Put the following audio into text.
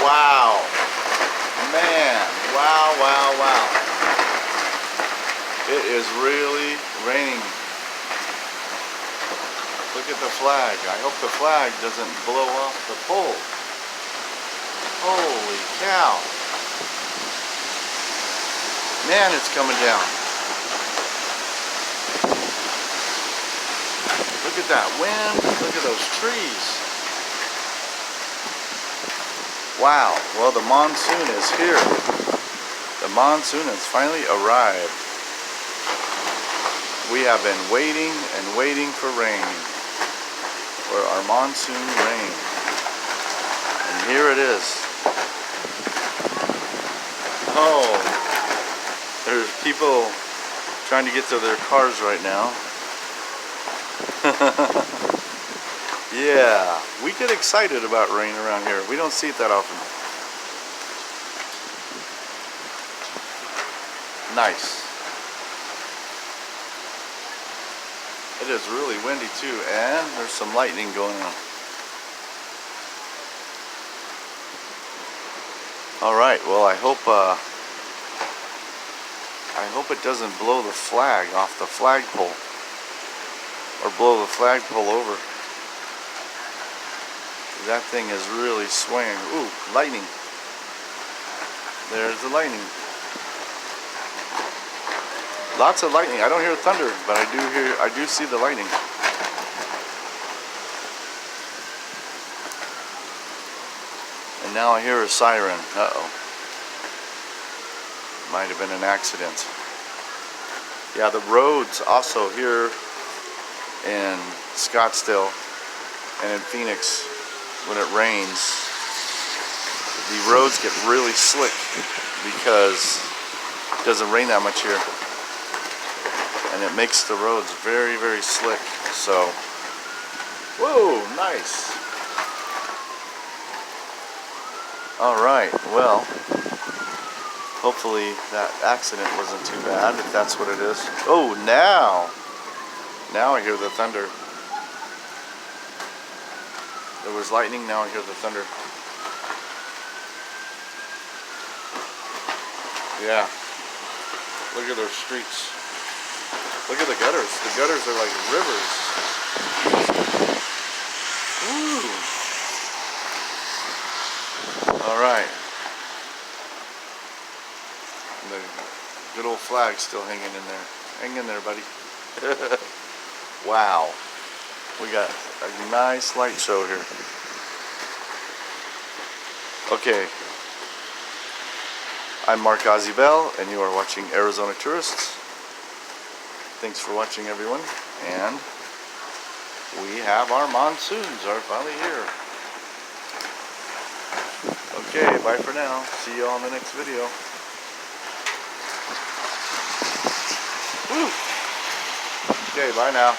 Wow. Man, wow, wow, wow. It is really raining. Look at the flag. I hope the flag doesn't blow off the pole. Holy cow. Man, it's coming down. Look at that wind. Look at those trees. Wow. Well, the monsoon is here. The monsoon has finally arrived. We have been waiting and waiting for rain. For our monsoon rain. And here it is. Oh, there's people trying to get to their cars right now. Yeah, we get excited about rain around here. We don't see it that often. Nice. It is really windy too, and there's some lightning going on. All right, well, I hope it doesn't blow the flag off the flagpole or blow the flagpole over. That thing is really swaying. Ooh, lightning. There's the lightning. Lots of lightning. I don't hear thunder, but I do see the lightning. And now I hear a siren. Uh-oh. Might have been an accident. Yeah, the roads also here in Scottsdale and in Phoenix, when it rains, the roads get really slick because it doesn't rain that much here. And it makes the roads very, very slick. So, whoa, nice. All right, well, hopefully that accident wasn't too bad, if that's what it is. Oh, now I hear the thunder. There was lightning, now I hear the thunder. Yeah, look at those streets. Look at the gutters. The gutters are like rivers. Woo! All right. The good old flag's still hanging in there. Hang in there, buddy. Wow. We got a nice light show here. Okay. I'm Mark Bell, and you are watching Arizona Tourists. Thanks for watching, everyone. And we have our monsoons are finally here. Okay, bye for now. See you all in the next video. Woo! Okay, bye now.